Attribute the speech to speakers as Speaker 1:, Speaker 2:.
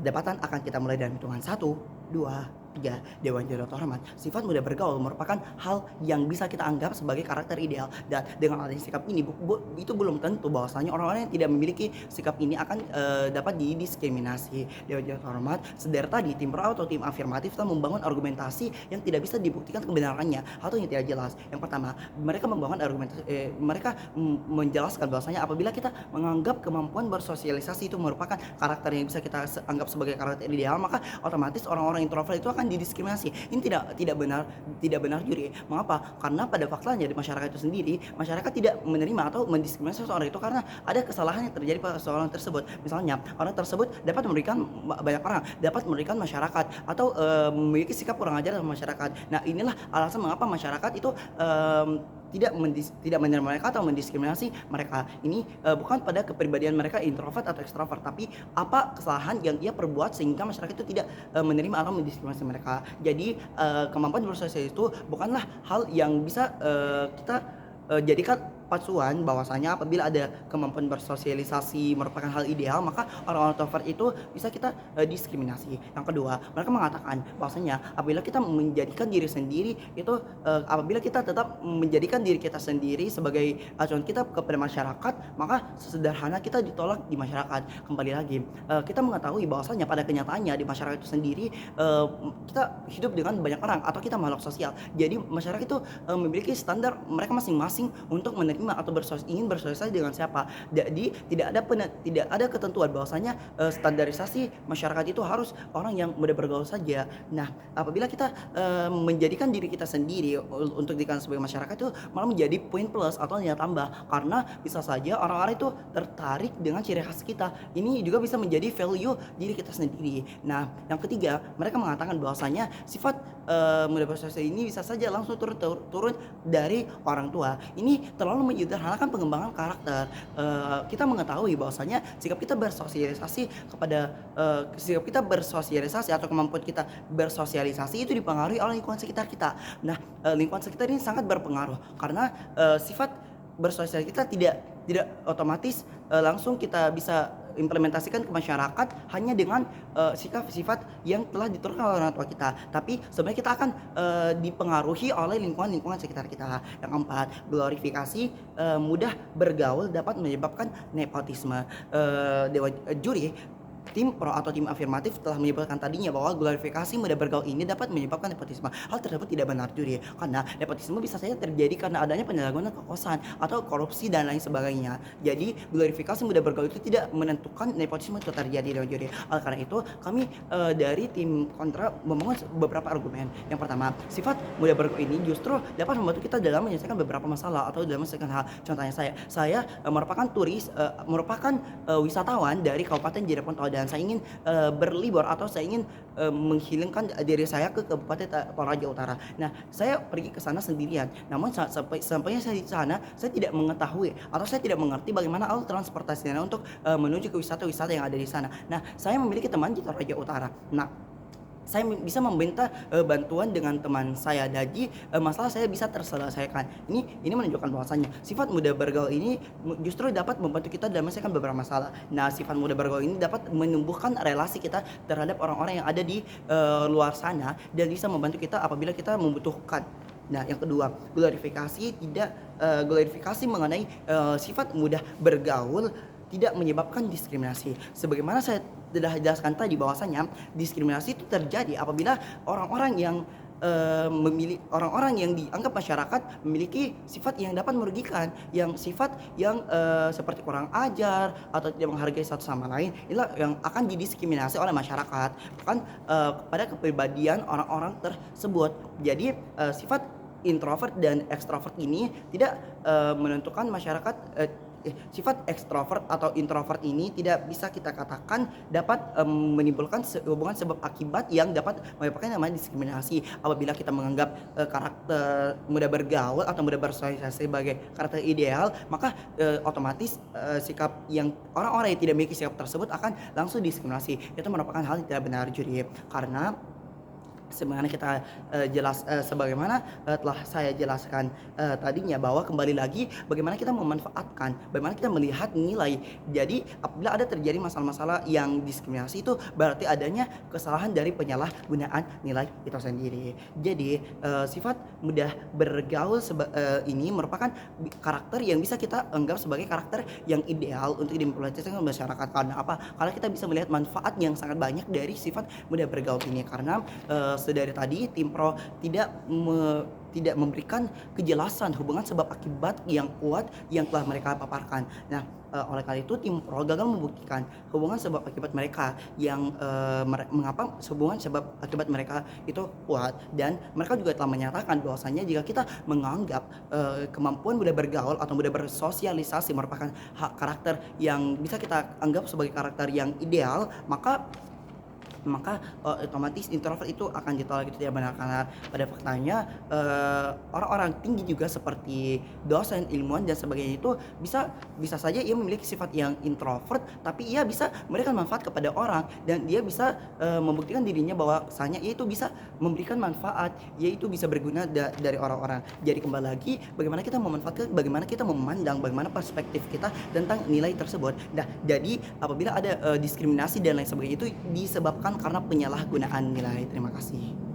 Speaker 1: Perdebatan akan kita mulai dari hitungan 1, 2, 3. Dewan Juri terhormat, sifat mudah bergaul merupakan hal yang bisa kita anggap sebagai karakter ideal, dan dengan adanya sikap ini itu belum tentu bahwasanya orang-orang yang tidak memiliki sikap ini akan dapat didiskriminasi. Dewan Juri terhormat, sedari tadi tim pro atau tim afirmatif telah membangun argumentasi yang tidak bisa dibuktikan kebenarannya atau yang tidak jelas. Yang pertama, mereka membangun argumentasi mereka menjelaskan bahwasanya apabila kita menganggap kemampuan bersosialisasi itu merupakan karakter yang bisa kita anggap sebagai karakter ideal, maka otomatis orang-orang introvert itu akan didiskriminasi. Ini tidak benar juri. Mengapa? Karena pada faktanya di masyarakat itu sendiri, masyarakat tidak menerima atau mendiskriminasi seseorang itu karena ada kesalahan yang terjadi pada seseorang tersebut. Misalnya, orang tersebut dapat memberikan banyak orang dapat memberikan masyarakat atau memiliki sikap kurang ajar dalam masyarakat. Nah, inilah alasan mengapa masyarakat itu tidak menerima mereka atau mendiskriminasi mereka. Ini bukan pada kepribadian mereka introvert atau extrovert, tapi apa kesalahan yang ia perbuat sehingga masyarakat itu tidak menerima atau mendiskriminasi mereka. Jadi kemampuan bersosialisasi itu bukanlah hal yang bisa kita jadikan pacuan bahwasanya apabila ada kemampuan bersosialisasi merupakan hal ideal, maka orang-orang introvert itu bisa kita diskriminasi. Yang kedua, mereka mengatakan bahwasanya apabila kita menjadikan diri sendiri itu apabila kita tetap menjadikan diri kita sendiri sebagai acuan kita kepada masyarakat, maka sesederhana kita ditolak di masyarakat. Kembali lagi, kita mengetahui bahwasanya pada kenyataannya di masyarakat itu sendiri kita hidup dengan banyak orang atau kita makhluk sosial. Jadi masyarakat itu memiliki standar mereka masing-masing untuk menerima atau ingin bersosialisasi dengan siapa. Jadi tidak ada ketentuan bahwasanya standarisasi masyarakat itu harus orang yang mudah bergaul saja. Nah, apabila kita menjadikan diri kita sendiri untuk dikatakan sebagai masyarakat itu malah menjadi poin plus atau nilai tambah, karena bisa saja orang-orang itu tertarik dengan ciri khas kita. Ini juga bisa menjadi value diri kita sendiri. Nah, yang ketiga, mereka mengatakan bahwasanya sifat mudah bersosialisasi ini bisa saja langsung turun dari orang tua. Ini terlalu menyederhanakan pengembangan karakter. Kita mengetahui bahwasanya sikap kita bersosialisasi atau kemampuan kita bersosialisasi itu dipengaruhi oleh lingkungan sekitar kita. Nah, lingkungan sekitar ini sangat berpengaruh karena sifat bersosialisasi kita tidak otomatis langsung kita bisa implementasikan ke masyarakat hanya dengan sifat-sifat yang telah diturunkan oleh orang tua kita, tapi sebenarnya kita akan dipengaruhi oleh lingkungan sekitar kita. Yang keempat, glorifikasi mudah bergaul dapat menyebabkan nepotisme. Dewan juri tim pro atau tim afirmatif telah menyebutkan tadinya bahwa glorifikasi mudah bergaul ini dapat menyebabkan nepotisme. Hal tersebut tidak benar juri, karena nepotisme bisa saja terjadi karena adanya penyalahgunaan kekuasaan atau korupsi dan lain sebagainya. Jadi glorifikasi mudah bergaul itu tidak menentukan nepotisme itu terjadi dalam juri. Oleh karena itu kami dari tim kontra membangun beberapa argumen. Yang pertama, sifat mudah bergaul ini justru dapat membantu kita dalam menyelesaikan beberapa masalah atau dalam menyelesaikan hal. Contohnya saya merupakan wisatawan dari Kabupaten Jeneponto dan saya ingin berlibur atau saya ingin menghilangkan diri saya ke Kabupaten Toraja Utara. Nah, saya pergi ke sana sendirian. Namun sampainya saya di sana, saya tidak mengetahui atau saya tidak mengerti bagaimana alur transportasinya untuk menuju ke wisata-wisata yang ada di sana. Nah, saya memiliki teman di Toraja Utara. Nah, saya bisa meminta bantuan dengan teman saya, jadi masalah saya bisa terselesaikan. Ini menunjukkan bahwasanya sifat mudah bergaul ini justru dapat membantu kita dalam menyelesaikan beberapa masalah. Nah, sifat mudah bergaul ini dapat menumbuhkan relasi kita terhadap orang-orang yang ada di luar sana dan bisa membantu kita apabila kita membutuhkan. Nah, yang kedua, glorifikasi mengenai sifat mudah bergaul tidak menyebabkan diskriminasi. Sebagaimana saya sudah jelaskan tadi bahwasanya diskriminasi itu terjadi apabila orang-orang yang dianggap masyarakat memiliki sifat yang dapat merugikan, sifat yang seperti kurang ajar atau tidak menghargai satu sama lain. Inilah yang akan didiskriminasi oleh masyarakat, bukan kepada kepribadian orang-orang tersebut. Jadi sifat introvert dan extrovert ini tidak menentukan masyarakat. Sifat ekstrovert atau introvert ini tidak bisa kita katakan dapat menimbulkan hubungan sebab akibat yang dapat menyebabkan namanya diskriminasi. Apabila kita menganggap karakter mudah bergaul atau mudah bersosialisasi sebagai karakter ideal, maka otomatis sikap yang orang-orang yang tidak memiliki sikap tersebut akan langsung diskriminasi. Itu merupakan hal yang tidak benar juri, karena Sebagaimana kita, sebagaimana, telah saya jelaskan, tadinya bahwa kembali lagi bagaimana kita memanfaatkan, bagaimana kita melihat nilai. Jadi apabila ada terjadi masalah-masalah yang diskriminasi itu berarti adanya kesalahan dari penyalahgunaan nilai itu sendiri. Jadi, sifat mudah bergaul ini merupakan karakter yang bisa kita anggap sebagai karakter yang ideal untuk diimplementasikan ke masyarakat. Karena apa? Karena kita bisa melihat manfaat yang sangat banyak dari sifat mudah bergaul ini. Karena, sedari tadi tim pro tidak memberikan kejelasan hubungan sebab akibat yang kuat yang telah mereka paparkan. Nah, oleh karena itu tim pro gagal membuktikan hubungan sebab akibat mereka yang, mengapa hubungan sebab akibat mereka itu kuat, dan mereka juga telah menyatakan bahwasanya jika kita menganggap, kemampuan mudah bergaul atau mudah bersosialisasi merupakan hak karakter yang bisa kita anggap sebagai karakter yang ideal, maka otomatis introvert itu akan ditolak, itu tidak benar. Karena pada faktanya, orang-orang tinggi juga seperti dosen, ilmuwan dan sebagainya itu bisa bisa saja ia memiliki sifat yang introvert, tapi ia bisa memberikan manfaat kepada orang, dan dia bisa, membuktikan dirinya bahwasanya ia itu bisa memberikan manfaat, ia itu bisa berguna dari orang-orang. Jadi kembali lagi bagaimana kita memanfaatkan, bagaimana kita memandang, bagaimana perspektif kita tentang nilai tersebut. Nah, jadi apabila ada, diskriminasi dan lain sebagainya itu disebabkan karena penyalahgunaan nilai. Terima kasih.